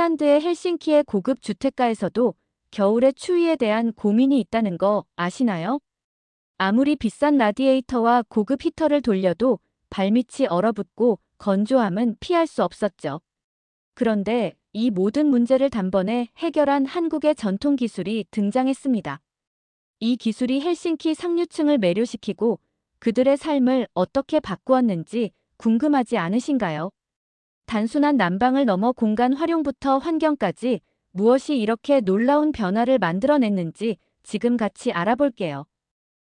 핀란드의 헬싱키의 고급 주택가에서도 겨울의 추위에 대한 고민이 있다는 거 아시나요? 아무리 비싼 라디에이터와 고급 히터를 돌려도 발밑이 얼어붙고 건조함은 피할 수 없었죠. 그런데 이 모든 문제를 단번에 해결한 한국의 전통 기술이 등장했습니다. 이 기술이 헬싱키 상류층을 매료시키고 그들의 삶을 어떻게 바꾸었는지 궁금하지 않으신가요? 단순한 난방을 넘어 공간 활용부터 환경까지 무엇이 이렇게 놀라운 변화를 만들어냈는지 지금 같이 알아볼게요.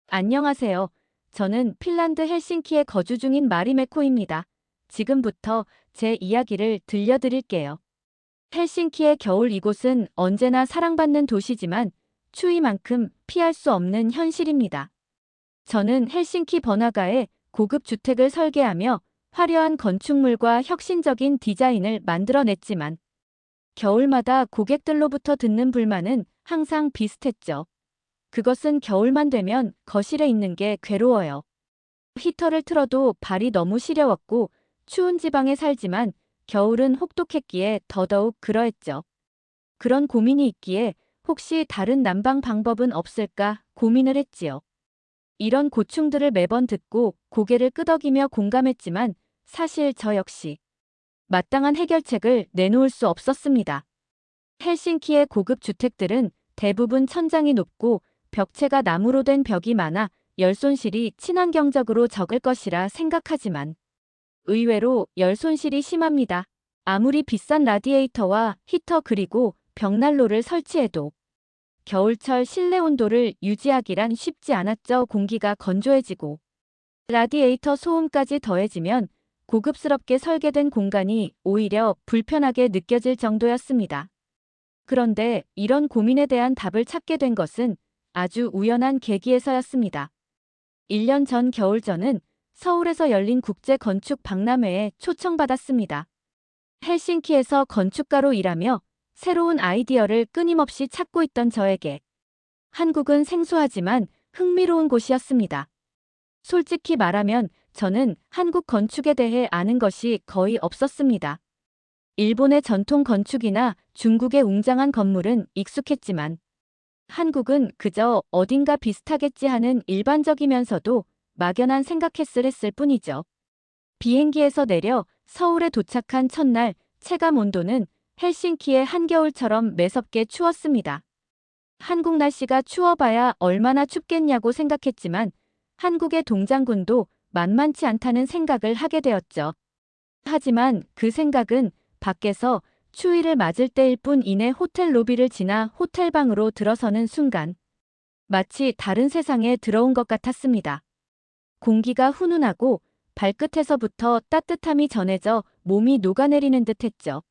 안녕하세요. 저는 핀란드 헬싱키에 거주 중인 마리메코입니다. 지금부터 제 이야기를 들려드릴게요. 헬싱키의 겨울, 이곳은 언제나 사랑받는 도시지만 추위만큼 피할 수 없는 현실입니다. 저는 헬싱키 번화가에 고급 주택을 설계하며 화려한 건축물과 혁신적인 디자인을 만들어냈지만 겨울마다 고객들로부터 듣는 불만은 항상 비슷했죠. 그것은 겨울만 되면 거실에 있는 게 괴로워요. 히터를 틀어도 발이 너무 시려웠고 추운 지방에 살지만 겨울은 혹독했기에 더더욱 그러했죠. 그런 고민이 있기에 혹시 다른 난방 방법은 없을까 고민을 했지요. 이런 고충들을 매번 듣고 고개를 끄덕이며 공감했지만 사실 저 역시 마땅한 해결책을 내놓을 수 없었습니다. 헬싱키의 고급 주택들은 대부분 천장이 높고 벽체가 나무로 된 벽이 많아 열 손실이 친환경적으로 적을 것이라 생각하지만 의외로 열 손실이 심합니다. 아무리 비싼 라디에이터와 히터 그리고 벽난로를 설치해도 겨울철 실내 온도를 유지하기란 쉽지 않았죠. 공기가 건조해지고 라디에이터 소음까지 더해지면 고급스럽게 설계된 공간이 오히려 불편하게 느껴질 정도였습니다. 그런데 이런 고민에 대한 답을 찾게 된 것은 아주 우연한 계기에서였습니다. 1년 전 겨울 저는 서울에서 열린 국제 건축 박람회에 초청받았습니다. 헬싱키에서 건축가로 일하며 새로운 아이디어를 끊임없이 찾고 있던 저에게 한국은 생소하지만 흥미로운 곳이었습니다. 솔직히 말하면 저는 한국 건축에 대해 아는 것이 거의 없었습니다. 일본의 전통 건축이나 중국의 웅장한 건물은 익숙했지만 한국은 그저 어딘가 비슷하겠지 하는 일반적이면서도 막연한 생각했을 뿐이죠. 비행기에서 내려 서울에 도착한 첫날 체감 온도는 헬싱키의 한겨울처럼 매섭게 추웠습니다. 한국 날씨가 추워봐야 얼마나 춥겠냐고 생각했지만 한국의 동장군도 만만치 않다는 생각을 하게 되었죠. 하지만 그 생각은 밖에서 추위를 맞을 때일 뿐. 이내 호텔 로비를 지나 호텔방으로 들어서는 순간 마치 다른 세상에 들어온 것 같았습니다. 공기가 훈훈하고 발끝에서부터 따뜻함이 전해져 몸이 녹아내리는 듯했죠.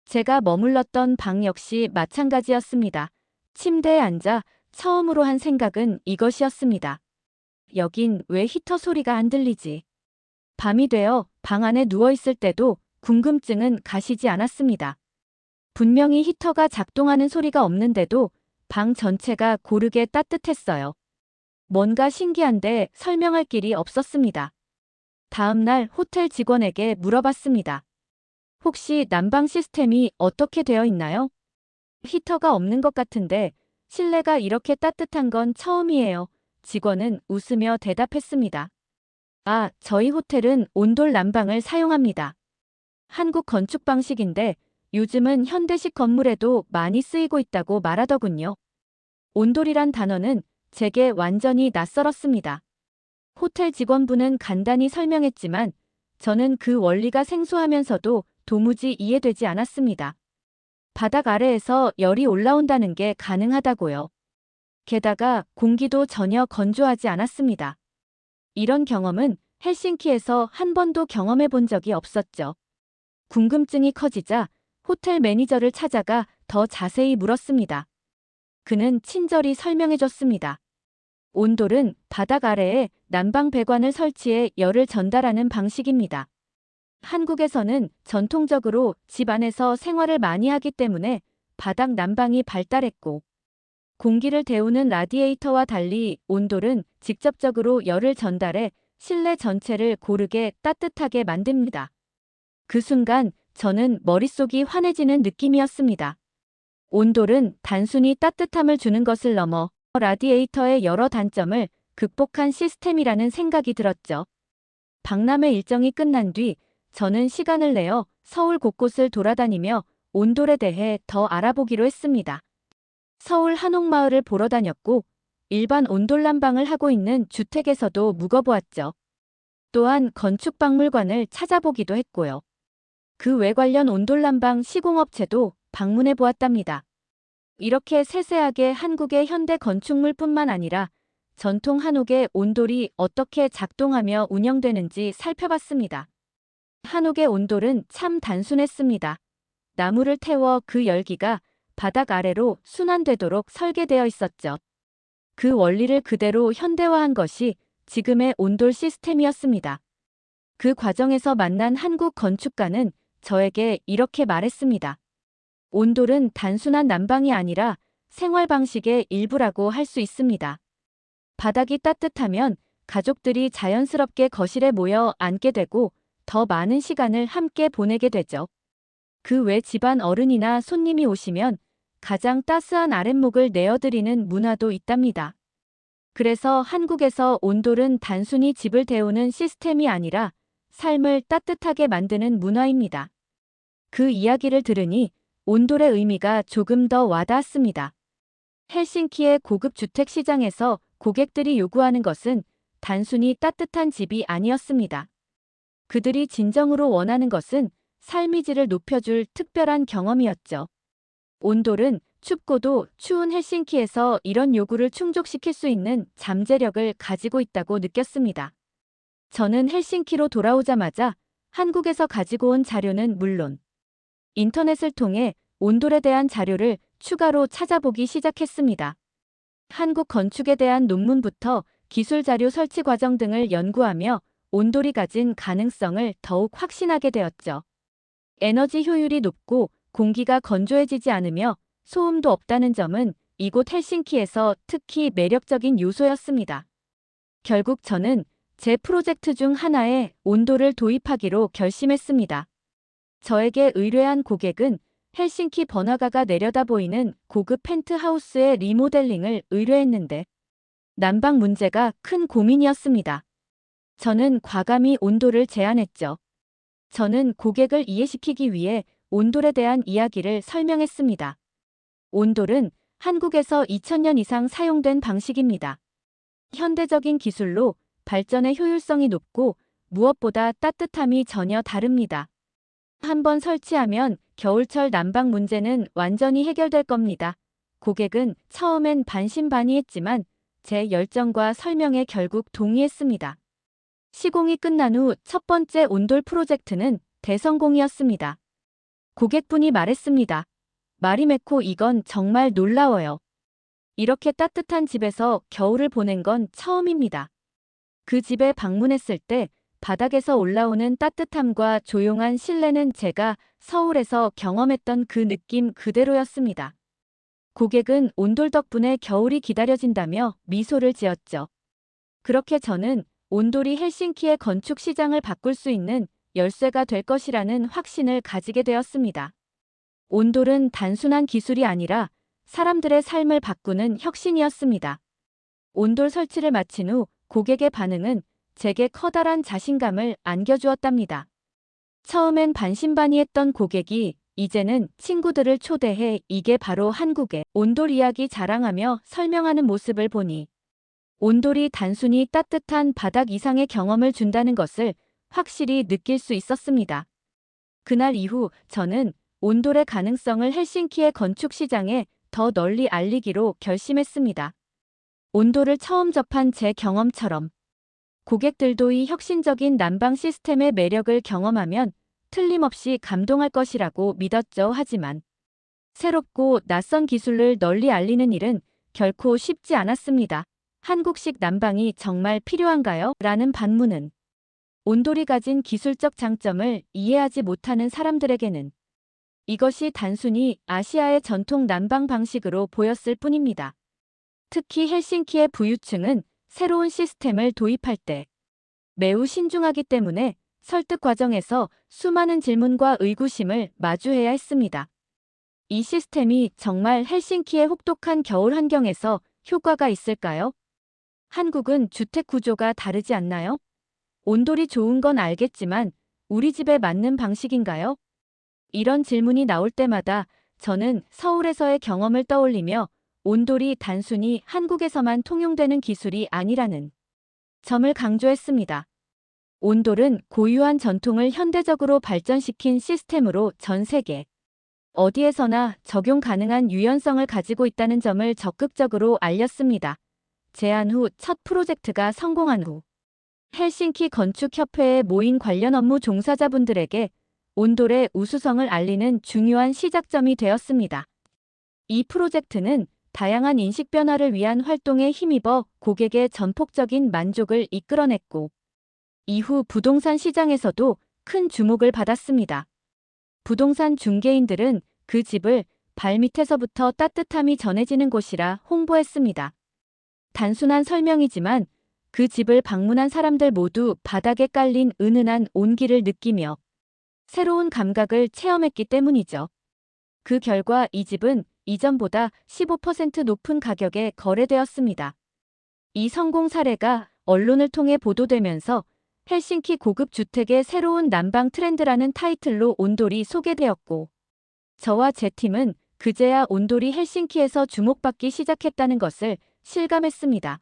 제가 머물렀던 방 역시 마찬가지였습니다. 침대에 앉아 처음으로 한 생각은 이것이었습니다. 여긴 왜 히터 소리가 안 들리지? 밤이 되어 방 안에 누워있을 때도 궁금증은 가시지 않았습니다. 분명히 히터가 작동하는 소리가 없는데도 방 전체가 고르게 따뜻했어요. 뭔가 신기한데 설명할 길이 없었습니다. 다음 날 호텔 직원에게 물어봤습니다. 혹시 난방 시스템이 어떻게 되어 있나요? 히터가 없는 것 같은데 실내가 이렇게 따뜻한 건 처음이에요. 직원은 웃으며 대답했습니다. 아, 저희 호텔은 온돌 난방을 사용합니다. 한국 건축 방식인데 요즘은 현대식 건물에도 많이 쓰이고 있다고 말하더군요. 온돌이란 단어는 제게 완전히 낯설었습니다. 호텔 직원분은 간단히 설명했지만 저는 그 원리가 생소하면서도 도무지 이해되지 않았습니다. 바닥 아래에서 열이 올라온다는 게 가능하다고요. 게다가 공기도 전혀 건조하지 않았습니다. 이런 경험은 헬싱키에서 한 번도 경험해 본 적이 없었죠. 궁금증이 커지자 호텔 매니저를 찾아가 더 자세히 물었습니다. 그는 친절히 설명해 줬습니다. 온돌은 바닥 아래에 난방 배관을 설치해 열을 전달하는 방식입니다. 한국에서는 전통적으로 집 안에서 생활을 많이 하기 때문에 바닥 난방이 발달했고 공기를 데우는 라디에이터와 달리 온돌은 직접적으로 열을 전달해 실내 전체를 고르게 따뜻하게 만듭니다. 그 순간 저는 머릿속이 환해지는 느낌이었습니다. 온돌은 단순히 따뜻함을 주는 것을 넘어 라디에이터의 여러 단점을 극복한 시스템이라는 생각이 들었죠. 박람회 일정이 끝난 뒤 저는 시간을 내어 서울 곳곳을 돌아다니며 온돌에 대해 더 알아보기로 했습니다. 서울 한옥마을을 보러 다녔고 일반 온돌 난방을 하고 있는 주택에서도 묵어보았죠. 또한 건축박물관을 찾아보기도 했고요. 그 외 관련 온돌 난방 시공업체도 방문해 보았답니다. 이렇게 세세하게 한국의 현대 건축물뿐만 아니라 전통 한옥의 온돌이 어떻게 작동하며 운영되는지 살펴봤습니다. 한옥의 온돌은 참 단순했습니다. 나무를 태워 그 열기가 바닥 아래로 순환되도록 설계되어 있었죠. 그 원리를 그대로 현대화한 것이 지금의 온돌 시스템이었습니다. 그 과정에서 만난 한국 건축가는 저에게 이렇게 말했습니다. 온돌은 단순한 난방이 아니라 생활 방식의 일부라고 할 수 있습니다. 바닥이 따뜻하면 가족들이 자연스럽게 거실에 모여 앉게 되고 더 많은 시간을 함께 보내게 되죠. 그 외 집안 어른이나 손님이 오시면 가장 따스한 아랫목을 내어드리는 문화도 있답니다. 그래서 한국에서 온돌은 단순히 집을 데우는 시스템이 아니라 삶을 따뜻하게 만드는 문화입니다. 그 이야기를 들으니 온돌의 의미가 조금 더 와닿았습니다. 헬싱키의 고급 주택 시장에서 고객들이 요구하는 것은 단순히 따뜻한 집이 아니었습니다. 그들이 진정으로 원하는 것은 삶의 질을 높여줄 특별한 경험이었죠. 온돌은 춥고도 추운 헬싱키에서 이런 요구를 충족시킬 수 있는 잠재력을 가지고 있다고 느꼈습니다. 저는 헬싱키로 돌아오자마자 한국에서 가지고 온 자료는 물론 인터넷을 통해 온돌에 대한 자료를 추가로 찾아보기 시작했습니다. 한국 건축에 대한 논문부터 기술 자료 설치 과정 등을 연구하며 온돌이 가진 가능성을 더욱 확신하게 되었죠. 에너지 효율이 높고 공기가 건조해지지 않으며 소음도 없다는 점은 이곳 헬싱키에서 특히 매력적인 요소였습니다. 결국 저는 제 프로젝트 중 하나에 온돌을 도입하기로 결심했습니다. 저에게 의뢰한 고객은 헬싱키 번화가가 내려다보이는 고급 펜트하우스의 리모델링을 의뢰했는데 난방 문제가 큰 고민이었습니다. 저는 과감히 온돌을 제안했죠. 저는 고객을 이해시키기 위해 온돌에 대한 이야기를 설명했습니다. 온돌은 한국에서 2000년 이상 사용된 방식입니다. 현대적인 기술로 발전의 효율성이 높고 무엇보다 따뜻함이 전혀 다릅니다. 한번 설치하면 겨울철 난방 문제는 완전히 해결될 겁니다. 고객은 처음엔 반신반의했지만 제 열정과 설명에 결국 동의했습니다. 시공이 끝난 후 첫 번째 온돌 프로젝트는 대성공이었습니다. 고객분이 말했습니다. 마리메코 이건 정말 놀라워요. 이렇게 따뜻한 집에서 겨울을 보낸 건 처음입니다. 그 집에 방문했을 때 바닥에서 올라오는 따뜻함과 조용한 실내는 제가 서울에서 경험했던 그 느낌 그대로였습니다. 고객은 온돌 덕분에 겨울이 기다려진다며 미소를 지었죠. 그렇게 저는 온돌이 헬싱키의 건축 시장을 바꿀 수 있는 열쇠가 될 것이라는 확신을 가지게 되었습니다. 온돌은 단순한 기술이 아니라 사람들의 삶을 바꾸는 혁신이었습니다. 온돌 설치를 마친 후 고객의 반응은 제게 커다란 자신감을 안겨주었답니다. 처음엔 반신반의했던 고객이 이제는 친구들을 초대해 이게 바로 한국의 온돌 이야기 자랑하며 설명하는 모습을 보니 온돌이 단순히 따뜻한 바닥 이상의 경험을 준다는 것을 확실히 느낄 수 있었습니다. 그날 이후 저는 온돌의 가능성을 헬싱키의 건축 시장에 더 널리 알리기로 결심했습니다. 온돌을 처음 접한 제 경험처럼 고객들도 이 혁신적인 난방 시스템의 매력을 경험하면 틀림없이 감동할 것이라고 믿었죠. 하지만 새롭고 낯선 기술을 널리 알리는 일은 결코 쉽지 않았습니다. 한국식 난방이 정말 필요한가요? 라는 반문은 온돌이 가진 기술적 장점을 이해하지 못하는 사람들에게는 이것이 단순히 아시아의 전통 난방 방식으로 보였을 뿐입니다. 특히 헬싱키의 부유층은 새로운 시스템을 도입할 때 매우 신중하기 때문에 설득 과정에서 수많은 질문과 의구심을 마주해야 했습니다. 이 시스템이 정말 헬싱키의 혹독한 겨울 환경에서 효과가 있을까요? 한국은 주택 구조가 다르지 않나요? 온돌이 좋은 건 알겠지만 우리 집에 맞는 방식인가요? 이런 질문이 나올 때마다 저는 서울에서의 경험을 떠올리며 온돌이 단순히 한국에서만 통용되는 기술이 아니라는 점을 강조했습니다. 온돌은 고유한 전통을 현대적으로 발전시킨 시스템으로 전 세계 어디에서나 적용 가능한 유연성을 가지고 있다는 점을 적극적으로 알렸습니다. 제안 후 첫 프로젝트가 성공한 후 헬싱키 건축협회에 모인 관련 업무 종사자분들에게 온돌의 우수성을 알리는 중요한 시작점이 되었습니다. 이 프로젝트는 다양한 인식 변화를 위한 활동에 힘입어 고객의 전폭적인 만족을 이끌어냈고, 이후 부동산 시장에서도 큰 주목을 받았습니다. 부동산 중개인들은 그 집을 발밑에서부터 따뜻함이 전해지는 곳이라 홍보했습니다. 단순한 설명이지만 그 집을 방문한 사람들 모두 바닥에 깔린 은은한 온기를 느끼며 새로운 감각을 체험했기 때문이죠. 그 결과 이 집은 이전보다 15% 높은 가격에 거래되었습니다. 이 성공 사례가 언론을 통해 보도되면서 헬싱키 고급 주택의 새로운 난방 트렌드라는 타이틀로 온돌이 소개되었고, 저와 제 팀은 그제야 온돌이 헬싱키에서 주목받기 시작했다는 것을 실감했습니다.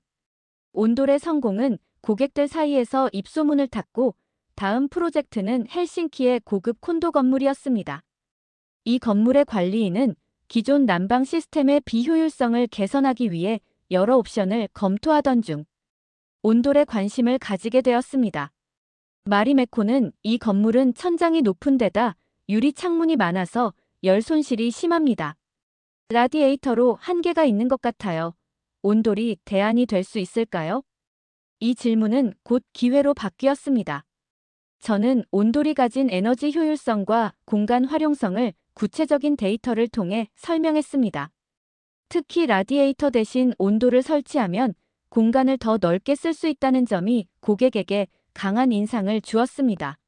온돌의 성공은 고객들 사이에서 입소문을 탔고, 다음 프로젝트는 헬싱키의 고급 콘도 건물이었습니다. 이 건물의 관리인은 기존 난방 시스템의 비효율성을 개선하기 위해 여러 옵션을 검토하던 중 온돌에 관심을 가지게 되었습니다. 마리메코는 이 건물은 천장이 높은 데다 유리 창문이 많아서 열 손실이 심합니다. 라디에이터로 한계가 있는 것 같아요. 온돌이 대안이 될 수 있을까요? 이 질문은 곧 기회로 바뀌었습니다. 저는 온돌이 가진 에너지 효율성과 공간 활용성을 구체적인 데이터를 통해 설명했습니다. 특히 라디에이터 대신 온돌을 설치하면 공간을 더 넓게 쓸 수 있다는 점이 고객에게 강한 인상을 주었습니다.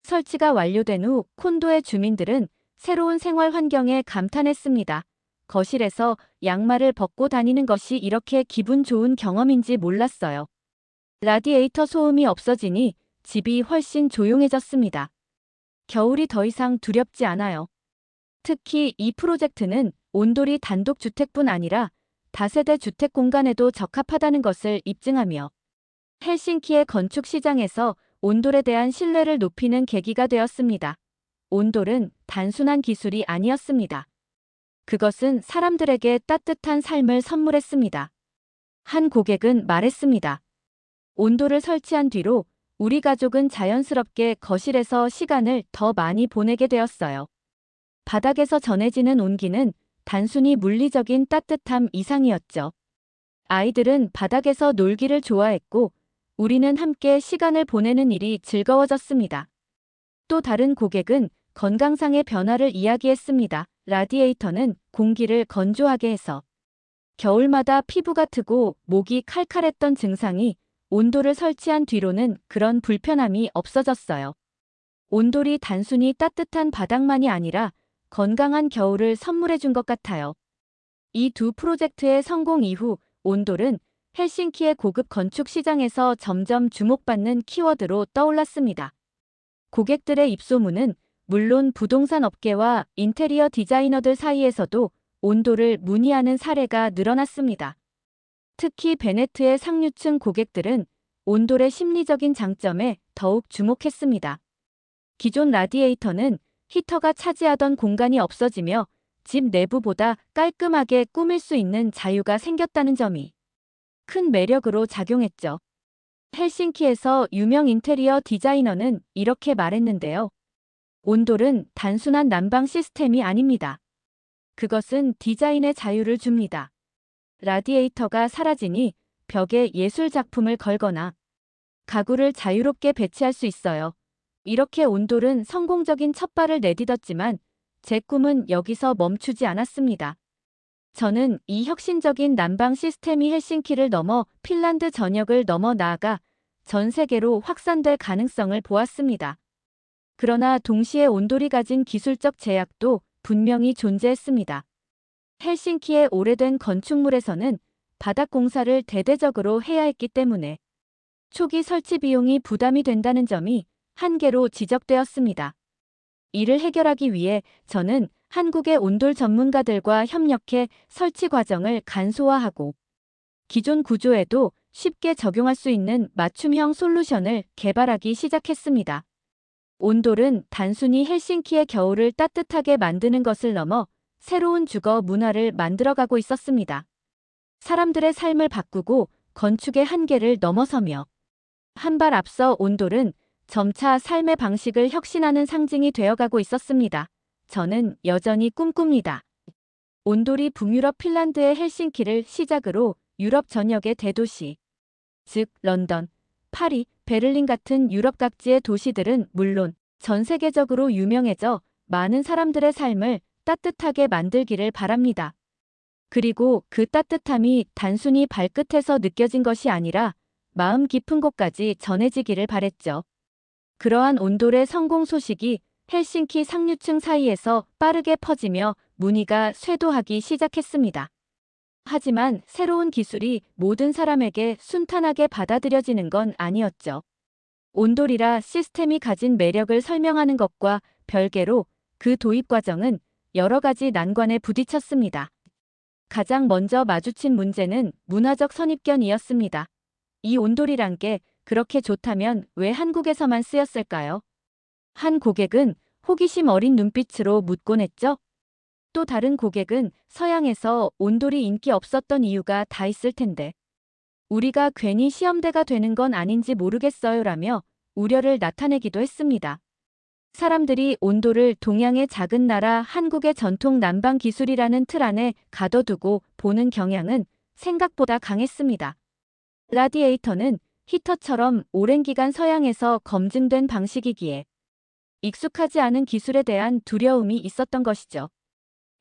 설치가 완료된 후 콘도의 주민들은 새로운 생활 환경에 감탄했습니다. 거실에서 양말을 벗고 다니는 것이 이렇게 기분 좋은 경험인지 몰랐어요. 라디에이터 소음이 없어지니 집이 훨씬 조용해졌습니다. 겨울이 더 이상 두렵지 않아요. 특히 이 프로젝트는 온돌이 단독 주택뿐 아니라 다세대 주택 공간에도 적합하다는 것을 입증하며 헬싱키의 건축 시장에서 온돌에 대한 신뢰를 높이는 계기가 되었습니다. 온돌은 단순한 기술이 아니었습니다. 그것은 사람들에게 따뜻한 삶을 선물했습니다. 한 고객은 말했습니다. 온돌을 설치한 뒤로 우리 가족은 자연스럽게 거실에서 시간을 더 많이 보내게 되었어요. 바닥에서 전해지는 온기는 단순히 물리적인 따뜻함 이상이었죠. 아이들은 바닥에서 놀기를 좋아했고, 우리는 함께 시간을 보내는 일이 즐거워졌습니다. 또 다른 고객은 건강상의 변화를 이야기했습니다. 라디에이터는 공기를 건조하게 해서 겨울마다 피부가 트고 목이 칼칼했던 증상이 온돌을 설치한 뒤로는 그런 불편함이 없어졌어요. 온돌이 단순히 따뜻한 바닥만이 아니라 건강한 겨울을 선물해 준 것 같아요. 이 두 프로젝트의 성공 이후 온돌은 헬싱키의 고급 건축 시장에서 점점 주목받는 키워드로 떠올랐습니다. 고객들의 입소문은 물론 부동산 업계와 인테리어 디자이너들 사이에서도 온돌을 문의하는 사례가 늘어났습니다. 특히 베네트의 상류층 고객들은 온돌의 심리적인 장점에 더욱 주목했습니다. 기존 라디에이터는 히터가 차지하던 공간이 없어지며 집 내부보다 깔끔하게 꾸밀 수 있는 자유가 생겼다는 점이 큰 매력으로 작용했죠. 헬싱키에서 유명 인테리어 디자이너는 이렇게 말했는데요. 온돌은 단순한 난방 시스템이 아닙니다. 그것은 디자인의 자유를 줍니다. 라디에이터가 사라지니 벽에 예술 작품을 걸거나 가구를 자유롭게 배치할 수 있어요. 이렇게 온돌은 성공적인 첫발을 내딛었지만 제 꿈은 여기서 멈추지 않았습니다. 저는 이 혁신적인 난방 시스템이 헬싱키를 넘어 핀란드 전역을 넘어 나아가 전 세계로 확산될 가능성을 보았습니다. 그러나 동시에 온돌이 가진 기술적 제약도 분명히 존재했습니다. 헬싱키의 오래된 건축물에서는 바닥 공사를 대대적으로 해야 했기 때문에 초기 설치 비용이 부담이 된다는 점이 한계로 지적되었습니다. 이를 해결하기 위해 저는 한국의 온돌 전문가들과 협력해 설치 과정을 간소화하고 기존 구조에도 쉽게 적용할 수 있는 맞춤형 솔루션을 개발하기 시작했습니다. 온돌은 단순히 헬싱키의 겨울을 따뜻하게 만드는 것을 넘어 새로운 주거 문화를 만들어가고 있었습니다. 사람들의 삶을 바꾸고 건축의 한계를 넘어서며 한 발 앞서 온돌은 점차 삶의 방식을 혁신하는 상징이 되어가고 있었습니다. 저는 여전히 꿈꿉니다. 온돌이 북유럽 핀란드의 헬싱키를 시작으로 유럽 전역의 대도시, 즉 런던, 파리, 베를린 같은 유럽 각지의 도시들은 물론 전 세계적으로 유명해져 많은 사람들의 삶을 따뜻하게 만들기를 바랍니다. 그리고 그 따뜻함이 단순히 발끝에서 느껴진 것이 아니라 마음 깊은 곳까지 전해지기를 바랬죠. 그러한 온돌의 성공 소식이 헬싱키 상류층 사이에서 빠르게 퍼지며 문의가 쇄도하기 시작했습니다. 하지만 새로운 기술이 모든 사람에게 순탄하게 받아들여지는 건 아니었죠. 온돌이라 시스템이 가진 매력을 설명하는 것과 별개로 그 도입 과정은 여러 가지 난관에 부딪혔습니다. 가장 먼저 마주친 문제는 문화적 선입견이었습니다. 이 온돌이란 게 그렇게 좋다면 왜 한국에서만 쓰였을까요? 한 고객은 호기심 어린 눈빛으로 묻곤 했죠. 또 다른 고객은 서양에서 온돌이 인기 없었던 이유가 다 있을 텐데 우리가 괜히 시험대가 되는 건 아닌지 모르겠어요라며 우려를 나타내기도 했습니다. 사람들이 온돌을 동양의 작은 나라 한국의 전통 난방 기술이라는 틀 안에 가둬두고 보는 경향은 생각보다 강했습니다. 라디에이터는 히터처럼 오랜 기간 서양에서 검증된 방식이기에 익숙하지 않은 기술에 대한 두려움이 있었던 것이죠.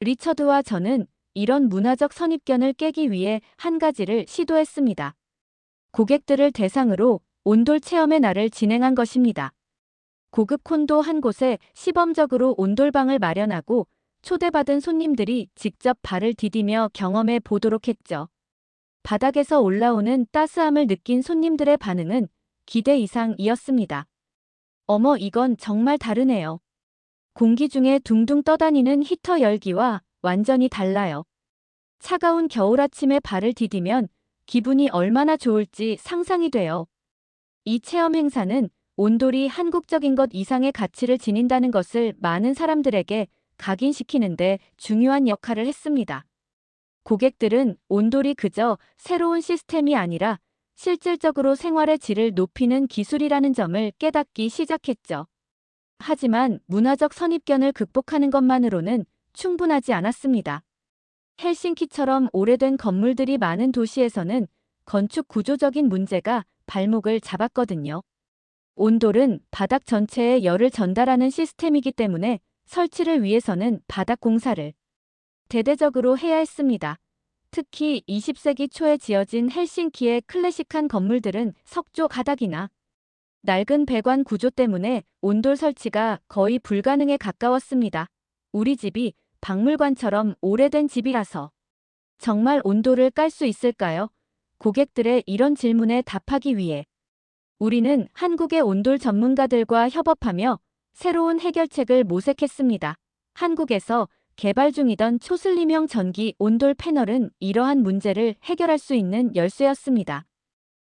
리처드와 저는 이런 문화적 선입견을 깨기 위해 한 가지를 시도했습니다. 고객들을 대상으로 온돌 체험의 날을 진행한 것입니다. 고급 콘도 한 곳에 시범적으로 온돌방을 마련하고 초대받은 손님들이 직접 발을 디디며 경험해 보도록 했죠. 바닥에서 올라오는 따스함을 느낀 손님들의 반응은 기대 이상이었습니다. 어머, 이건 정말 다르네요. 공기 중에 둥둥 떠다니는 히터 열기와 완전히 달라요. 차가운 겨울 아침에 발을 디디면 기분이 얼마나 좋을지 상상이 돼요. 이 체험 행사는 온돌이 한국적인 것 이상의 가치를 지닌다는 것을 많은 사람들에게 각인시키는데 중요한 역할을 했습니다. 고객들은 온돌이 그저 새로운 시스템이 아니라 실질적으로 생활의 질을 높이는 기술이라는 점을 깨닫기 시작했죠. 하지만 문화적 선입견을 극복하는 것만으로는 충분하지 않았습니다. 헬싱키처럼 오래된 건물들이 많은 도시에서는 건축 구조적인 문제가 발목을 잡았거든요. 온돌은 바닥 전체에 열을 전달하는 시스템이기 때문에 설치를 위해서는 바닥 공사를 대대적으로 해야 했습니다. 특히 20세기 초에 지어진 헬싱키의 클래식한 건물들은 석조 가닥이나 낡은 배관 구조 때문에 온돌 설치가 거의 불가능에 가까웠습니다. 우리 집이 박물관처럼 오래된 집이라서 정말 온돌을 깔 수 있을까요? 고객들의 이런 질문에 답하기 위해 우리는 한국의 온돌 전문가들과 협업하며 새로운 해결책을 모색했습니다. 한국에서 개발 중이던 초슬림형 전기 온돌 패널은 이러한 문제를 해결할 수 있는 열쇠였습니다.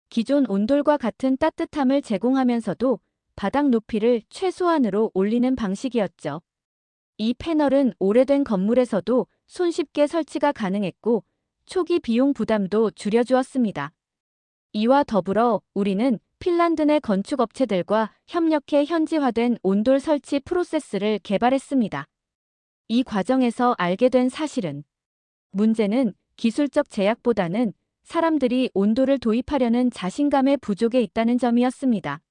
기존 온돌과 같은 따뜻함을 제공하면서도 바닥 높이를 최소한으로 올리는 방식이었죠. 이 패널은 오래된 건물에서도 손쉽게 설치가 가능했고 초기 비용 부담도 줄여주었습니다. 이와 더불어 우리는 핀란드 내 건축업체들과 협력해 현지화된 온돌 설치 프로세스를 개발했습니다. 이 과정에서 알게 된 사실은 문제는 기술적 제약보다는 사람들이 온돌을 도입하려는 자신감의 부족에 있다는 점이었습니다.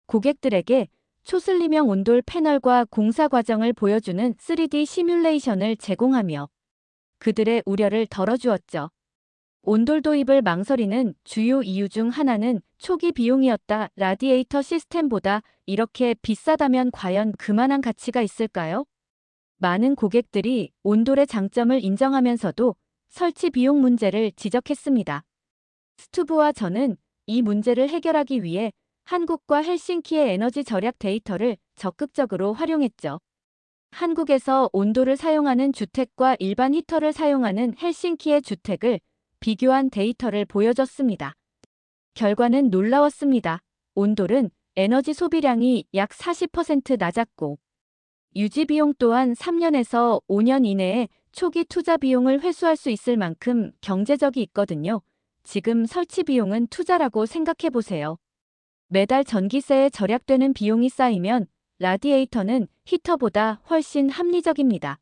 고객들에게 초슬림형 온돌 패널과 공사 과정을 보여주는 3D 시뮬레이션을 제공하며 그들의 우려를 덜어주었죠. 온돌 도입을 망설이는 주요 이유 중 하나는 초기 비용이었다. 라디에이터 시스템보다 이렇게 비싸다면 과연 그만한 가치가 있을까요? 많은 고객들이 온돌의 장점을 인정하면서도 설치 비용 문제를 지적했습니다. 스투브와 저는 이 문제를 해결하기 위해 한국과 헬싱키의 에너지 절약 데이터를 적극적으로 활용했죠. 한국에서 온도를 사용하는 주택과 일반 히터를 사용하는 헬싱키의 주택을 비교한 데이터를 보여줬습니다. 결과는 놀라웠습니다. 온돌은 에너지 소비량이 약 40% 낮았고, 유지 비용 또한 3년에서 5년 이내에 초기 투자 비용을 회수할 수 있을 만큼 경제적이 있거든요. 지금 설치 비용은 투자라고 생각해 보세요. 매달 전기세에 절약되는 비용이 쌓이면 라디에이터는 히터보다 훨씬 합리적입니다.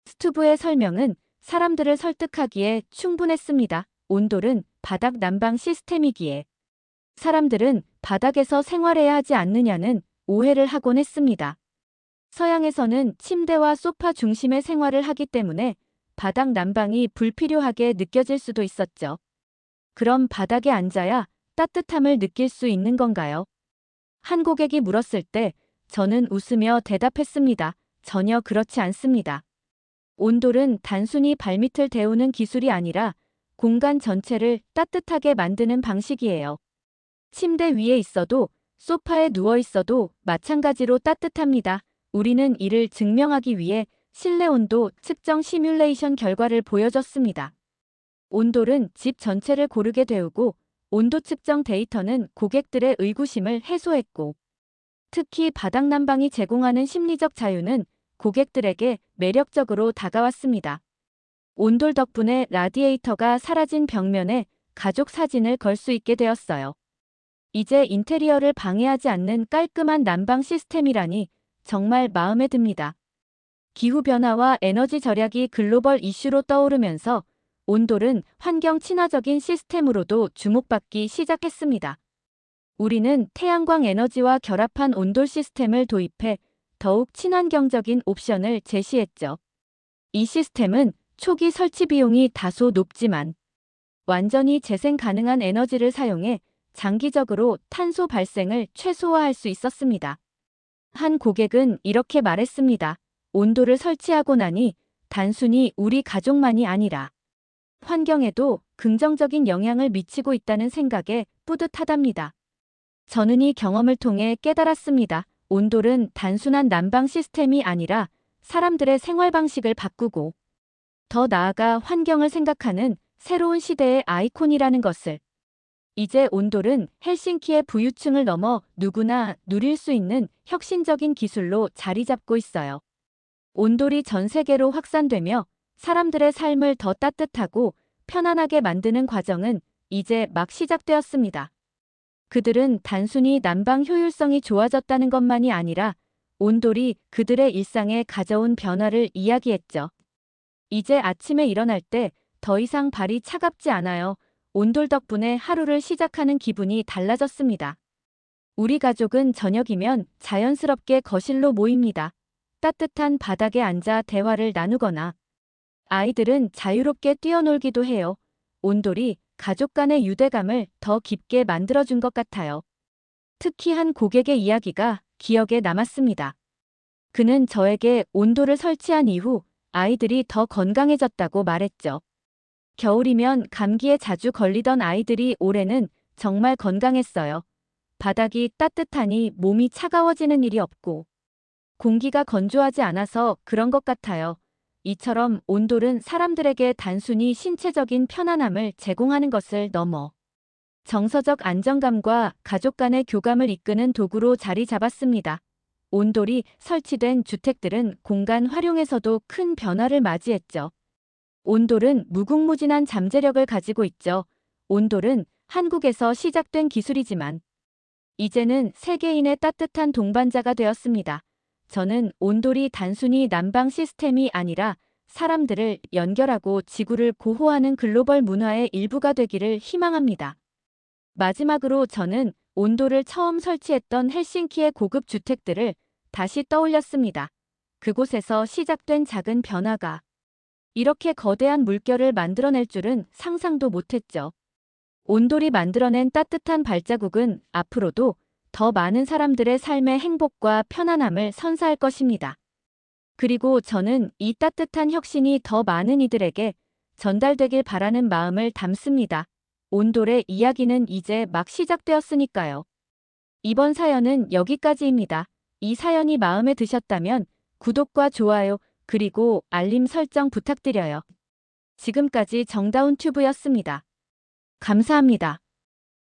스투브의 설명은 사람들을 설득하기에 충분했습니다. 온돌은 바닥 난방 시스템이기에 사람들은 바닥에서 생활해야 하지 않느냐는 오해를 하곤 했습니다. 서양에서는 침대와 소파 중심의 생활을 하기 때문에 바닥 난방이 불필요하게 느껴질 수도 있었죠. 그럼 바닥에 앉아야 따뜻함을 느낄 수 있는 건가요? 한 고객이 물었을 때 저는 웃으며 대답했습니다. 전혀 그렇지 않습니다. 온돌은 단순히 발밑을 데우는 기술이 아니라 공간 전체를 따뜻하게 만드는 방식이에요. 침대 위에 있어도 소파에 누워 있어도 마찬가지로 따뜻합니다. 우리는 이를 증명하기 위해 실내 온도 측정 시뮬레이션 결과를 보여줬습니다. 온돌은 집 전체를 고르게 데우고 온도 측정 데이터는 고객들의 의구심을 해소했고, 특히 바닥 난방이 제공하는 심리적 자유는 고객들에게 매력적으로 다가왔습니다. 온돌 덕분에 라디에이터가 사라진 벽면에 가족 사진을 걸 수 있게 되었어요. 이제 인테리어를 방해하지 않는 깔끔한 난방 시스템이라니 정말 마음에 듭니다. 기후변화와 에너지 절약이 글로벌 이슈로 떠오르면서 온돌은 환경 친화적인 시스템으로도 주목받기 시작했습니다. 우리는 태양광 에너지와 결합한 온돌 시스템을 도입해 더욱 친환경적인 옵션을 제시했죠. 이 시스템은 초기 설치 비용이 다소 높지만 완전히 재생 가능한 에너지를 사용해 장기적으로 탄소 발생을 최소화할 수 있었습니다. 한 고객은 이렇게 말했습니다. 온돌을 설치하고 나니 단순히 우리 가족만이 아니라 환경에도 긍정적인 영향을 미치고 있다는 생각에 뿌듯하답니다. 저는 이 경험을 통해 깨달았습니다. 온돌은 단순한 난방 시스템이 아니라 사람들의 생활 방식을 바꾸고 더 나아가 환경을 생각하는 새로운 시대의 아이콘이라는 것을. 이제 온돌은 헬싱키의 부유층을 넘어 누구나 누릴 수 있는 혁신적인 기술로 자리 잡고 있어요. 온돌이 전 세계로 확산되며 사람들의 삶을 더 따뜻하고 편안하게 만드는 과정은 이제 막 시작되었습니다. 그들은 단순히 난방 효율성이 좋아졌다는 것만이 아니라 온돌이 그들의 일상에 가져온 변화를 이야기했죠. 이제 아침에 일어날 때 더 이상 발이 차갑지 않아요. 온돌 덕분에 하루를 시작하는 기분이 달라졌습니다. 우리 가족은 저녁이면 자연스럽게 거실로 모입니다. 따뜻한 바닥에 앉아 대화를 나누거나 아이들은 자유롭게 뛰어놀기도 해요. 온돌이 가족 간의 유대감을 더 깊게 만들어준 것 같아요. 특히 한 고객의 이야기가 기억에 남았습니다. 그는 저에게 온돌을 설치한 이후 아이들이 더 건강해졌다고 말했죠. 겨울이면 감기에 자주 걸리던 아이들이 올해는 정말 건강했어요. 바닥이 따뜻하니 몸이 차가워지는 일이 없고 공기가 건조하지 않아서 그런 것 같아요. 이처럼 온돌은 사람들에게 단순히 신체적인 편안함을 제공하는 것을 넘어 정서적 안정감과 가족 간의 교감을 이끄는 도구로 자리 잡았습니다. 온돌이 설치된 주택들은 공간 활용에서도 큰 변화를 맞이했죠. 온돌은 무궁무진한 잠재력을 가지고 있죠. 온돌은 한국에서 시작된 기술이지만 이제는 세계인의 따뜻한 동반자가 되었습니다. 저는 온돌이 단순히 난방 시스템이 아니라 사람들을 연결하고 지구를 보호하는 글로벌 문화의 일부가 되기를 희망합니다. 마지막으로 저는 온돌을 처음 설치했던 헬싱키의 고급 주택들을 다시 떠올렸습니다. 그곳에서 시작된 작은 변화가 이렇게 거대한 물결을 만들어낼 줄은 상상도 못했죠. 온돌이 만들어낸 따뜻한 발자국은 앞으로도 더 많은 사람들의 삶의 행복과 편안함을 선사할 것입니다. 그리고 저는 이 따뜻한 혁신이 더 많은 이들에게 전달되길 바라는 마음을 담습니다. 온돌의 이야기는 이제 막 시작되었으니까요. 이번 사연은 여기까지입니다. 이 사연이 마음에 드셨다면 구독과 좋아요, 그리고 알림 설정 부탁드려요. 지금까지 정다운 튜브였습니다. 감사합니다.